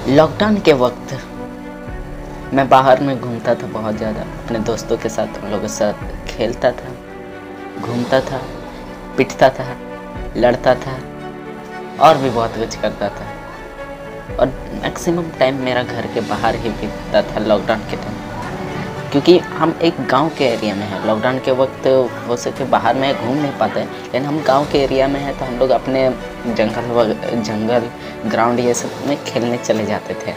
Lockdown के वक्त मैं बाहर में घूमता था बहुत ज़्यादा, अपने दोस्तों के साथ, उन लोगों के साथ खेलता था, घूमता था, पिटता था, लड़ता था और भी बहुत कुछ करता था। और मैक्सिमम टाइम मेरा घर के बाहर ही बीतता था लॉकडाउन के टाइम, क्योंकि हम एक गांव के एरिया में हैं। लॉकडाउन के वक्त हो सके बाहर में घूम नहीं पाते, लेकिन हम गांव के एरिया में हैं तो हम लोग अपने जंगल ग्राउंड ये सब में खेलने चले जाते थे।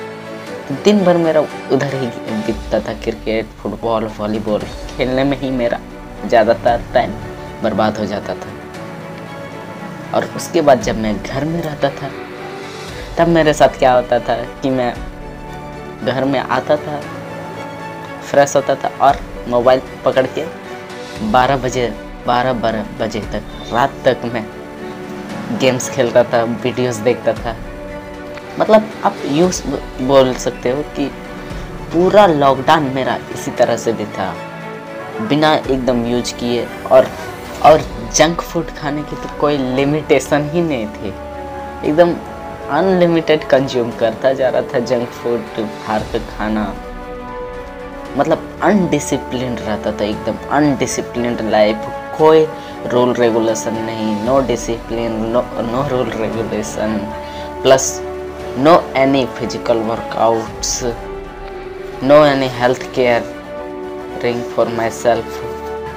तो दिन भर मेरा उधर ही बीतता था, क्रिकेट, फुटबॉल, वॉलीबॉल खेलने में ही मेरा ज़्यादातर टाइम बर्बाद हो जाता था। और उसके बाद जब मैं घर में रहता था तब मेरे साथ क्या होता था कि मैं घर में आता था, फ्रेश होता था और मोबाइल पकड़ के 12 बजे तक, रात तक मैं गेम्स खेलता था, वीडियोस देखता था। मतलब आप यूँ बोल सकते हो कि पूरा लॉकडाउन मेरा इसी तरह से बीता, बिना एकदम यूज किए। और जंक फूड खाने की तो कोई लिमिटेशन ही नहीं थी, एकदम अनलिमिटेड कंज्यूम करता जा रहा था जंक फूड, बाहर का खाना। मतलब अनडिसिप्लिन्ड रहता था, एकदम अनडिसिप्लिन्ड लाइफ, कोई रूल रेगुलेशन नहीं, no discipline, no rule regulation, plus no any physical workouts, no any health care ring for myself.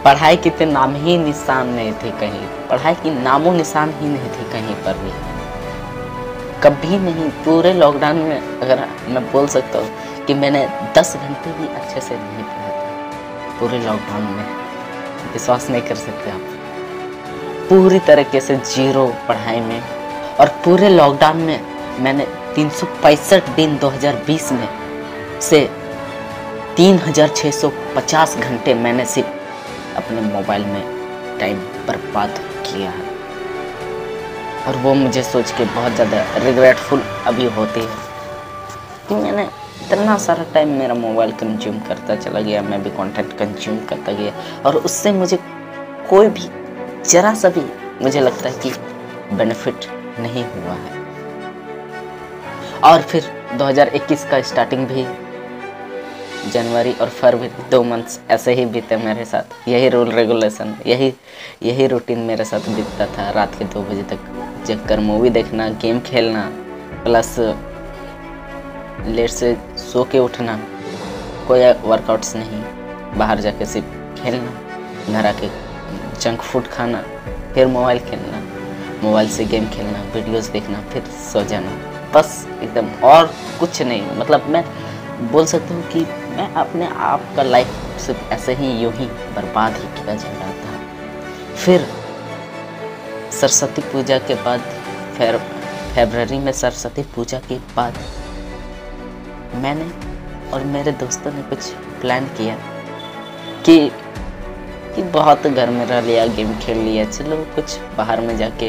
पढ़ाई के तो नाम ही निशान नहीं थे कहीं, पढ़ाई की नामो निशान ही नहीं थी कहीं पर भी, कभी नहीं। पूरे लॉकडाउन में अगर मैं बोल सकता हूँ कि मैंने 10 घंटे भी अच्छे से नहीं पढ़ा था पूरे लॉकडाउन में, विश्वास नहीं कर सकते आप। पूरी तरीके से जीरो पढ़ाई में। और पूरे लॉकडाउन में मैंने 365 दिन 2020 में से 3650 घंटे मैंने सिर्फ अपने मोबाइल में टाइम बर्बाद किया है। और वो मुझे सोच के बहुत ज़्यादा रिग्रेटफुल अभी होती है कि मैंने इतना सारा टाइम मेरा मोबाइल कंज्यूम करता चला गया, मैं भी कंटेंट कंज्यूम करता गया, और उससे मुझे कोई भी जरा सा भी मुझे लगता है कि बेनिफिट नहीं हुआ है। और फिर 2021 का स्टार्टिंग भी, जनवरी और फरवरी 2 मंथ्स ऐसे ही बीते मेरे साथ। यही रूल रेगुलेशन, यही रूटीन मेरे साथ बीतता था। रात के 2 बजे तक जग कर मूवी देखना, गेम खेलना, प्लस लेट से सो के उठना, कोई वर्कआउट्स नहीं, बाहर जाके सिर्फ खेलना, घर आके जंक फूड खाना, फिर मोबाइल खेलना, मोबाइल से गेम खेलना, वीडियोस देखना, फिर सो जाना, बस एकदम और कुछ नहीं। मतलब मैं बोल सकता हूँ कि मैं अपने आप का लाइफ सिर्फ ऐसे ही यूं ही बर्बाद ही किया जा रहा था। फिर सरस्वती पूजा के बाद, फिर फरवरी में सरस्वती पूजा के बाद मैंने और मेरे दोस्तों ने कुछ प्लान किया कि बहुत घर में रह लिया, गेम खेल लिया, चलो कुछ बाहर में जाके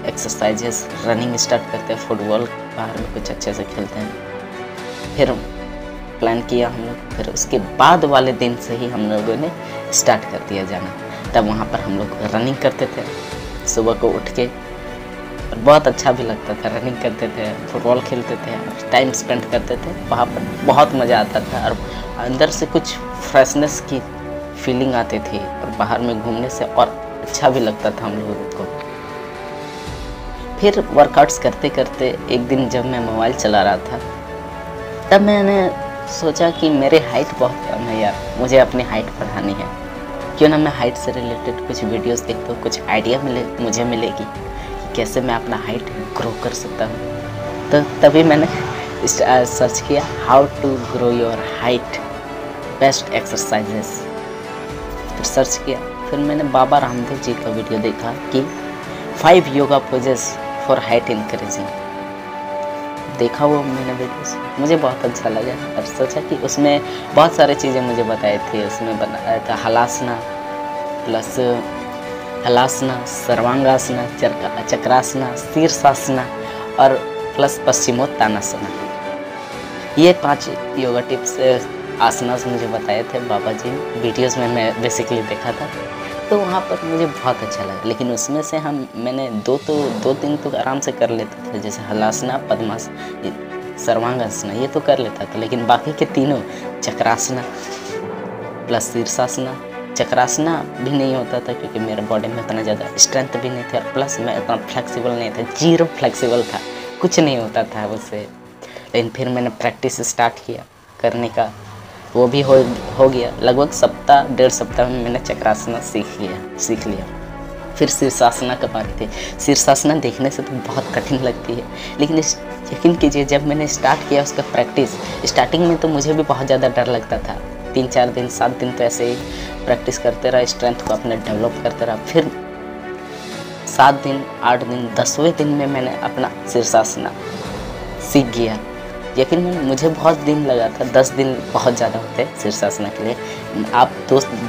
एक्सरसाइजेस, रनिंग स्टार्ट करते हैं, फुटबॉल बाहर में कुछ अच्छे से खेलते हैं। फिर प्लान किया हम लोग। फिर उसके बाद वाले दिन से ही हम लोगों ने स्टार्ट कर दिया जाना। तब वहाँ पर हम लोग रनिंग करते थे सुबह को उठ के, और बहुत अच्छा भी लगता था। रनिंग करते थे, फुटबॉल खेलते थे, टाइम स्पेंड करते थे वहाँ पर, बहुत मज़ा आता था और अंदर से कुछ फ्रेशनेस की फीलिंग आती थी, और बाहर में घूमने से और अच्छा भी लगता था हम लोगों को। फिर वर्कआउट्स करते करते एक दिन जब मैं मोबाइल चला रहा था, तब मैंने सोचा कि मेरी हाइट बहुत कम है यार, मुझे अपनी हाइट बढ़ानी है। क्यों ना मैं हाइट से रिलेटेड कुछ वीडियोस देखता हूँ, कुछ आइडिया मुझे मिलेगी कि कैसे मैं अपना हाइट ग्रो कर सकता हूँ। तो तभी मैंने सर्च किया how to grow your height, best exercises. फिर सर्च किया, फिर मैंने बाबा रामदेव जी का वीडियो देखा कि 5 yoga poses for height increasing. देखा वो मैंने वीडियोस, मुझे बहुत अच्छा लगा और सोचा कि उसमें बहुत सारी चीज़ें मुझे बताई थी। उसमें बताया था हलासना, प्लस हलासना, सर्वांगासना, चक्रासना, शीर्षासना और प्लस पश्चिमोत्तानासना। ये 5 योगा टिप्स आसनास मुझे बताए थे बाबा जी वीडियोस में, मैं बेसिकली देखा था। तो वहाँ पर मुझे बहुत अच्छा लगा, लेकिन उसमें से मैंने 2-3 तो आराम से कर लेता था, जैसे हलासना, सर्वांगासना ये तो कर लेता था, लेकिन बाकी के तीनों चक्रासना प्लस शीर्षासना, चक्रासना भी नहीं होता था क्योंकि मेरे बॉडी में इतना ज़्यादा स्ट्रेंथ भी नहीं थी और प्लस मैं इतना फ्लेक्सिबल नहीं था, जीरो फ्लेक्सिबल था, कुछ नहीं होता था उससे। लेकिन फिर मैंने प्रैक्टिस स्टार्ट किया करने का, वो भी हो गया। लगभग सप्ताह 1.5 सप्ताह में मैंने चक्रासना सीख लिया। फिर शीर्षासना का बारी थी। शीर्षासना देखने से तो बहुत कठिन लगती है, लेकिन यकीन कीजिए जब मैंने स्टार्ट किया उसका प्रैक्टिस, स्टार्टिंग में तो मुझे भी बहुत ज़्यादा डर लगता था। 3-4 दिन 7 दिन तो ऐसे ही प्रैक्टिस करते रहा, स्ट्रेंथ को अपने डेवलप करते रहा। फिर 7 दिन 8 दिन 10वें दिन में मैंने अपना शीर्षासना सीख गया। यकीन में मुझे बहुत दिन लगा था, 10 दिन बहुत ज़्यादा होते हैं शीर्षासना के लिए। आप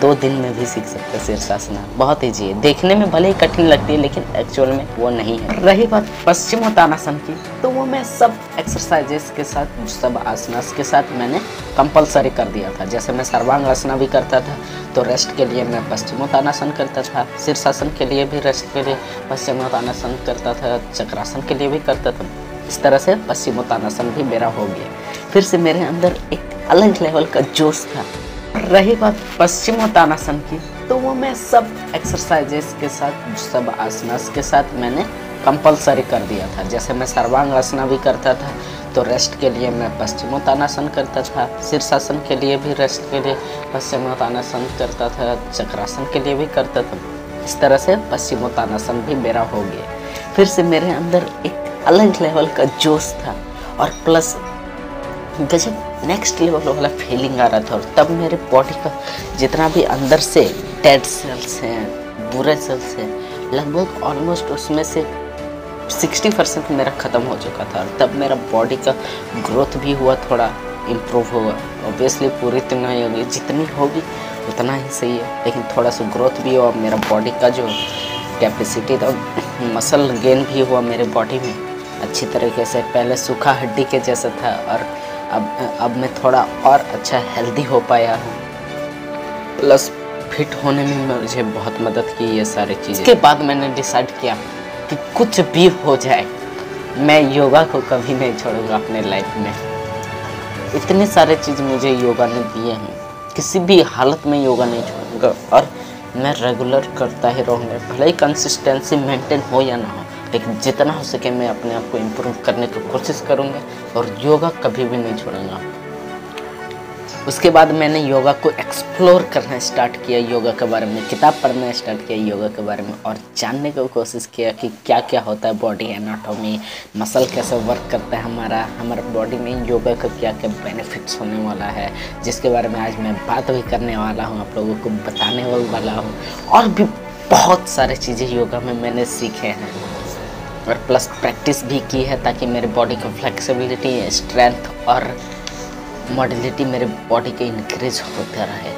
2 दिन में भी सीख सकते हैं शीर्षासना, बहुत ईजी है। देखने में भले ही कठिन लगती है लेकिन एक्चुअल में वो नहीं है। रही बात पश्चिमोत्तानासन की, तो वो मैं सब एक्सरसाइजेस के साथ, सब आसनास के साथ मैंने कंपलसरी कर दिया था। जैसे मैं सर्वांगासना भी करता था तो रेस्ट के लिए मैं पश्चिमोत्तानासन करता था, शीर्षासन के लिए भी रेस्ट के लिए पश्चिमोत्तानासन करता था, चक्रासन के लिए भी करता था। इस तरह से पश्चिमोत्तानासन भी मेरा हो गया। फिर से मेरे अंदर एक अलग लेवल का जोश था। रही बात पश्चिमोत्तानासन की, तो वो मैं सब एक्सरसाइजेस के साथ, सब आसनास के साथ मैंने कंपलसरी कर दिया था। जैसे मैं सर्वांगासना भी करता था तो रेस्ट के लिए मैं पश्चिमोत्तानासन करता था, शीर्षासन के लिए भी रेस्ट के लिए पश्चिमोत्तानासन करता था, चक्रासन के लिए भी करता था। इस तरह से पश्चिमोत्तानासन भी मेरा हो गया। फिर से मेरे अंदर एक अलग लेवल का जोश था और प्लस गजब नेक्स्ट लेवल वाला फीलिंग आ रहा था। और तब मेरे बॉडी का जितना भी अंदर से डेड सेल्स हैं, बुरे सेल्स हैं, लगभग ऑलमोस्ट उसमें से 60% मेरा ख़त्म हो चुका था। और तब मेरा बॉडी का ग्रोथ भी हुआ, थोड़ा इम्प्रूव हुआ। ऑब्वियसली पूरी तो नहीं होगी, जितनी होगी उतना ही सही है, लेकिन थोड़ा सा ग्रोथ भी हुआ। मेरा बॉडी का जो कैपेसिटी था, मसल गेन भी हुआ मेरे बॉडी में अच्छी तरीके से। पहले सूखा हड्डी के जैसा था और अब मैं थोड़ा और अच्छा हेल्दी हो पाया हूँ। प्लस फिट होने में मुझे बहुत मदद की ये सारी चीज़ें। इसके बाद मैंने डिसाइड किया कि कुछ भी हो जाए मैं योगा को कभी नहीं छोड़ूंगा अपने लाइफ में। इतने सारे चीज़ मुझे योगा ने दिए हैं, किसी भी हालत में योगा नहीं छोड़ूंगा और मैं रेगुलर करता ही रहूँगा। भले ही कंसिस्टेंसी मेंटेन हो या ना हो, लेकिन जितना हो सके मैं अपने आप को इम्प्रूव करने की कोशिश करूँगा और योगा कभी भी नहीं छोड़ूंगा। उसके बाद मैंने योगा को एक्सप्लोर करना स्टार्ट किया, योगा के बारे में किताब पढ़ना स्टार्ट किया योगा के बारे में, और जानने की कोशिश किया कि क्या क्या होता है बॉडी एनाटॉमी, मसल कैसे वर्क करता है हमारे बॉडी में, योगा का क्या क्या बेनिफिट्स होने वाला है, जिसके बारे में आज मैं बात भी करने वाला हूँ, आप लोगों को बताने वाला हूँ। और भी बहुत सारी चीज़ें योगा में मैंने सीखे हैं और प्लस प्रैक्टिस भी की है ताकि मेरे बॉडी की फ्लेक्सिबिलिटी, स्ट्रेंथ और मॉडलिटी मेरे बॉडी के इंक्रीज होता रहे।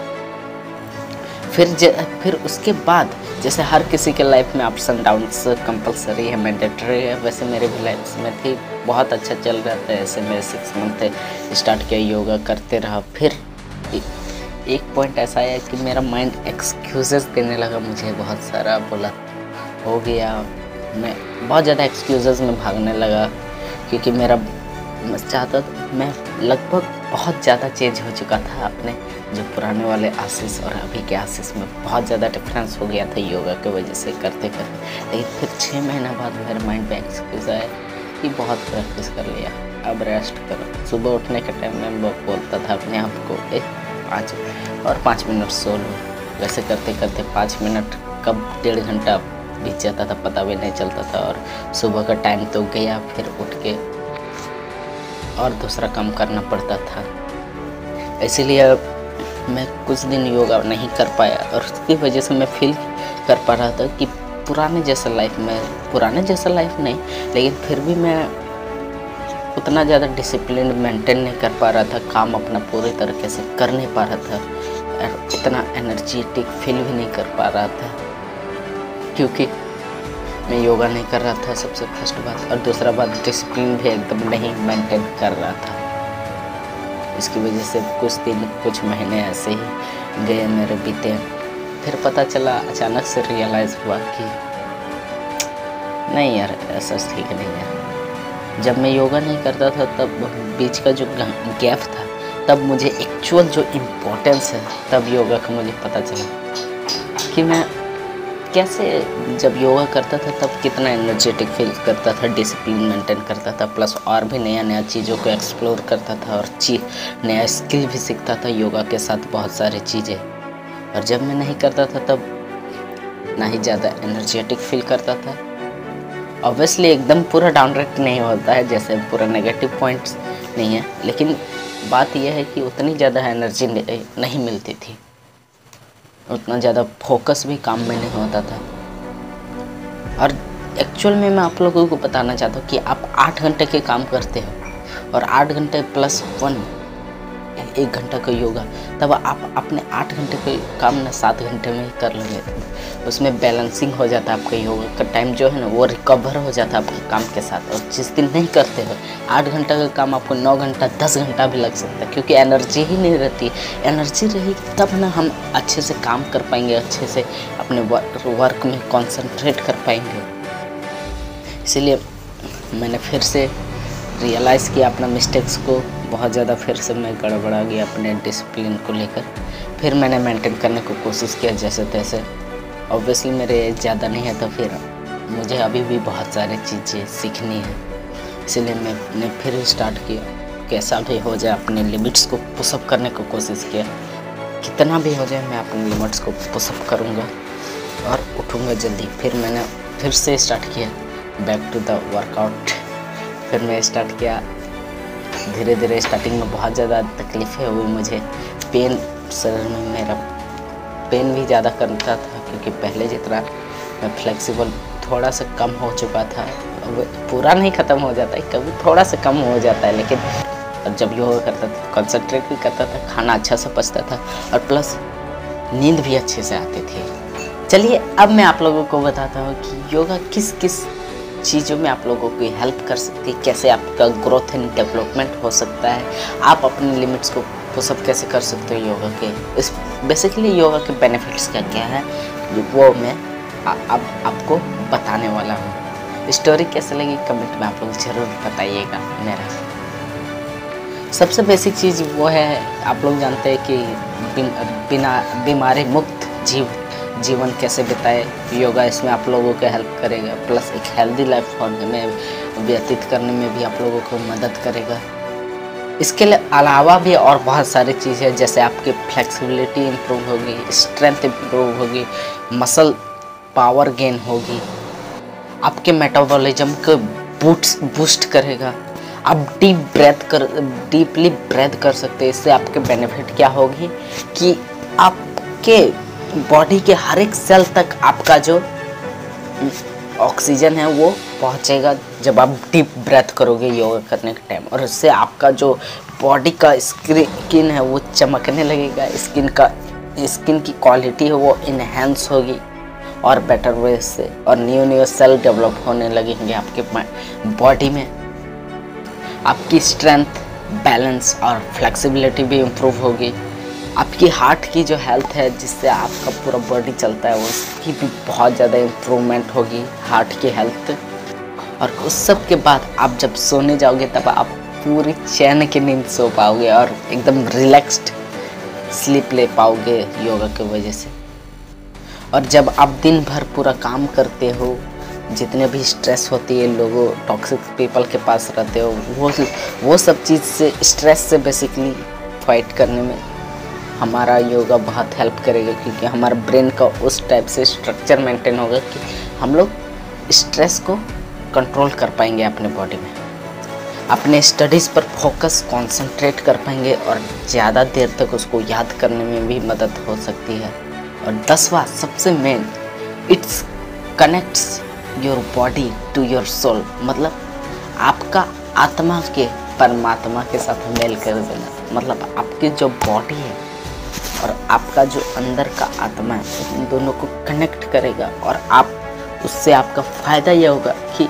फिर उसके बाद जैसे हर किसी के लाइफ में अप्स एंड डाउन्स कंपलसरी है, मैंडेटरी है, वैसे मेरे भी लाइफ में थी। बहुत अच्छा चल रहा था, ऐसे मैं 6 मंथ स्टार्ट किया, योगा करते रहा। फिर एक पॉइंट ऐसा आया कि मेरा माइंड एक्सक्यूजेस देने लगा मुझे बहुत सारा, बोला हो गया, मैं बहुत ज़्यादा एक्सक्यूजेस में भागने लगा क्योंकि मैं लगभग बहुत ज़्यादा चेंज हो चुका था। अपने जो पुराने वाले आशीष और अभी के आशीष में बहुत ज़्यादा डिफरेंस हो गया था योगा की वजह से करते करते। लेकिन फिर 6 महीना बाद मेरे माइंड पे एक्सक्यूज़ आया कि बहुत प्रैक्टिस कर लिया, अब रेस्ट करो। सुबह उठने के टाइम में बोलता था अपने आप को 5 मिनट सो लो। वैसे करते करते 5 मिनट कब 1.5 घंटा बीत जाता था पता भी नहीं चलता था, और सुबह का टाइम तो गया, फिर उठ के और दूसरा काम करना पड़ता था। इसीलिए मैं कुछ दिन योगा नहीं कर पाया और उसकी वजह से मैं फील कर पा रहा था कि पुराने जैसा लाइफ नहीं, लेकिन फिर भी मैं उतना ज़्यादा डिसिप्लिन मेंटेन नहीं कर पा रहा था, काम अपना पूरी तरीके से कर नहीं पा रहा था और इतना एनर्जेटिक फील भी नहीं कर पा रहा था क्योंकि मैं योगा नहीं कर रहा था, सबसे फर्स्ट बात। और दूसरा बात, डिसिप्लिन भी एकदम नहीं मेंटेन कर रहा था। इसकी वजह से कुछ महीने ऐसे ही गए मेरे बीते। फिर पता चला, अचानक से रियलाइज़ हुआ कि नहीं यार, ऐसा ठीक नहीं है। जब मैं योगा नहीं करता था तब बीच का जो गैप था, तब मुझे एक्चुअल जो इम्पोर्टेंस है, तब योगा का मुझे पता चला कि मैं कैसे जब योगा करता था तब कितना एनर्जेटिक फील करता था, डिसिप्लिन मेंटेन करता था, प्लस और भी नया नया चीज़ों को एक्सप्लोर करता था और नया स्किल भी सीखता था योगा के साथ, बहुत सारी चीज़ें। और जब मैं नहीं करता था तब ना ही ज़्यादा एनर्जेटिक फील करता था। ऑब्वियसली एकदम पूरा डाउनरेट नहीं होता है, जैसे पूरा नेगेटिव पॉइंट्स नहीं है, लेकिन बात यह है कि उतनी ज़्यादा एनर्जी नहीं मिलती थी, उतना ज़्यादा फोकस भी काम में नहीं होता था। और एक्चुअल में मैं आप लोगों को बताना चाहता हूँ कि आप 8 घंटे के काम करते हो और 8 घंटे प्लस 1 घंटा का योगा, तब आप अपने 8 घंटे के काम ना 7 घंटे में ही कर लोगे। उसमें बैलेंसिंग हो जाता है, आपका योगा का टाइम जो है ना वो रिकवर हो जाता है आपके काम के साथ। और जिस दिन नहीं करते हो 8 घंटा का काम, आपको 9 घंटा 10 घंटा भी लग सकता है, क्योंकि एनर्जी ही नहीं रहती। एनर्जी रहेगी तब ना हम अच्छे से काम कर पाएंगे, अच्छे से अपने वर्क में कॉन्सेंट्रेट कर पाएंगे। इसीलिए मैंने फिर से रियलाइज़ किया अपना मिस्टेक्स को, बहुत ज़्यादा फिर से मैं गड़बड़ा गया अपने डिसिप्लिन को लेकर। फिर मैंने मेंटेन करने को कोशिश किया जैसे तैसे। ऑब्वियसली मेरे एज ज़्यादा नहीं है तो फिर मुझे अभी भी बहुत सारी चीज़ें सीखनी है, इसलिए मैंने फिर स्टार्ट किया, कैसा भी हो जाए अपने लिमिट्स को पुशअप करने को कोशिश किया। कितना भी हो जाए मैं अपने लिमिट्स को पुशअप करूँगा और उठूँगा जल्दी। फिर मैंने फिर से स्टार्ट किया बैक टू द वर्कआउट। फिर मैं स्टार्ट किया धीरे धीरे। स्टार्टिंग में बहुत ज़्यादा तकलीफ़ें हुई मुझे, पेन शरीर में मेरा पेन भी ज़्यादा करता था, क्योंकि पहले जितना मैं फ्लेक्सिबल थोड़ा सा कम हो चुका था। पूरा नहीं ख़त्म हो जाता है, कभी थोड़ा सा कम हो जाता है, लेकिन जब योगा करता था कंसंट्रेट भी करता था, खाना अच्छा से पचता था और प्लस नींद भी अच्छे से आती थी। चलिए अब मैं आप लोगों को बताता हूँ कि योगा किस किस चीज़ों में आप लोगों की हेल्प कर सकती है, कैसे आपका ग्रोथ एंड डेवलपमेंट हो सकता है, आप अपने लिमिट्स को पुशअप कैसे कर सकते हो योगा के। इस बेसिकली योगा के बेनिफिट्स क्या क्या है वो मैं अब आपको बताने वाला हूँ। स्टोरी कैसे लगी कमेंट में आप लोग ज़रूर बताइएगा मेरा। सबसे बेसिक चीज़ वो है, आप लोग जानते हैं कि बिना बीमारी मुक्त जीवन कैसे बिताए, योगा इसमें आप लोगों को हेल्प करेगा, प्लस एक हेल्दी लाइफ में व्यतीत करने में भी आप लोगों को मदद करेगा। इसके अलावा भी और बहुत सारी चीज़ें हैं, जैसे आपकी फ्लेक्सिबिलिटी इम्प्रूव होगी, स्ट्रेंथ इम्प्रूव होगी, मसल पावर गेन होगी, आपके मेटाबॉलिज्म को बूस्ट करेगा, आप डीपली ब्रेथ कर सकते हैं। इससे आपके बेनिफिट क्या होगी कि आपके बॉडी के हर एक सेल तक आपका जो ऑक्सीजन है वो पहुंचेगा जब आप डीप ब्रेथ करोगे योगा करने के टाइम, और इससे आपका जो बॉडी का स्किन है वो चमकने लगेगा, स्किन की क्वालिटी है वो इन्हेंस होगी और बेटर वे से, और न्यू सेल डेवलप होने लगेंगे आपके बॉडी में। आपकी स्ट्रेंथ, बैलेंस और फ्लेक्सिबिलिटी भी इम्प्रूव होगी। आपकी हार्ट की जो हेल्थ है, जिससे आपका पूरा बॉडी चलता है, उसकी भी बहुत ज़्यादा इम्प्रूवमेंट होगी, हार्ट की हेल्थ। और उस सब के बाद आप जब सोने जाओगे तब आप पूरी चैन की नींद सो पाओगे और एकदम रिलैक्स्ड स्लीप ले पाओगे योगा की वजह से। और जब आप दिन भर पूरा काम करते हो, जितने भी स्ट्रेस होती है, लोगों टॉक्सिक पीपल के पास रहते हो, वो सब चीज़ से, स्ट्रेस से बेसिकली फाइट करने में हमारा योगा बहुत हेल्प करेगा, क्योंकि हमारा ब्रेन का उस टाइप से स्ट्रक्चर मेंटेन होगा कि हम लोग स्ट्रेस को कंट्रोल कर पाएंगे अपने बॉडी में, अपने स्टडीज़ पर फोकस कंसंट्रेट कर पाएंगे और ज़्यादा देर तक उसको याद करने में भी मदद हो सकती है। और 10वां सबसे main, it's connects your body to your soul, मतलब आपका आत्मा के परमात्मा के साथ मेल कर देना। मतलब आपकी जो बॉडी है और आपका जो अंदर का आत्मा है, इन दोनों को कनेक्ट करेगा और आप उससे आपका फ़ायदा यह होगा कि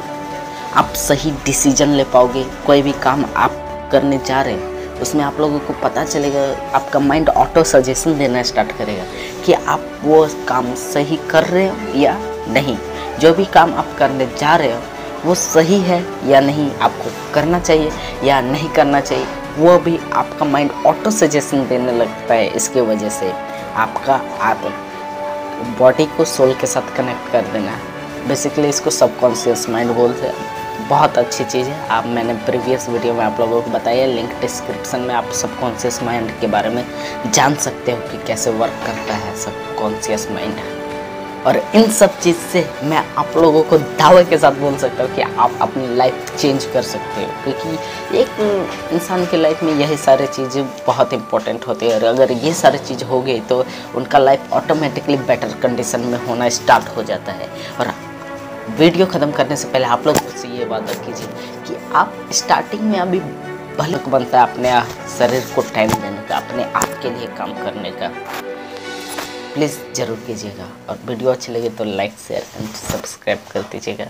आप सही डिसीजन ले पाओगे। कोई भी काम आप करने जा रहे हैं उसमें आप लोगों को पता चलेगा, आपका माइंड ऑटो सजेशन देना स्टार्ट करेगा कि आप वो काम सही कर रहे हो या नहीं। जो भी काम आप करने जा रहे हो वो सही है या नहीं, आपको करना चाहिए या नहीं करना चाहिए, वो भी आपका माइंड ऑटो सजेशन देने लगता है। इसके वजह से आपका आप बॉडी को सोल के साथ कनेक्ट कर देना है। बेसिकली इसको सबकॉन्शियस माइंड बोलते हैं। बहुत अच्छी चीज़ है। आप मैंने प्रीवियस वीडियो में आप लोगों को बताया, लिंक डिस्क्रिप्शन में, आप सबकॉन्शियस माइंड के बारे में जान सकते हो कि कैसे वर्क करता है सबकॉन्शियस माइंड। और इन सब चीज़ से मैं आप लोगों को दावे के साथ बोल सकता हूँ कि आप अपनी लाइफ चेंज कर सकते हो, क्योंकि एक इंसान की लाइफ में यही सारी चीज़ें बहुत इंपॉर्टेंट होती है। और अगर ये सारी चीज़ हो गई तो उनका लाइफ ऑटोमेटिकली बेटर कंडीशन में होना स्टार्ट हो जाता है। और वीडियो ख़त्म करने से पहले आप लोग मुझसे ये वादा कीजिए कि आप स्टार्टिंग में अभी भले बनता है अपने शरीर को टाइम देने का, अपने आप के लिए काम करने का, प्लीज़ ज़रूर कीजिएगा। और वीडियो अच्छी लगे तो लाइक शेयर एंड सब्सक्राइब कर दीजिएगा।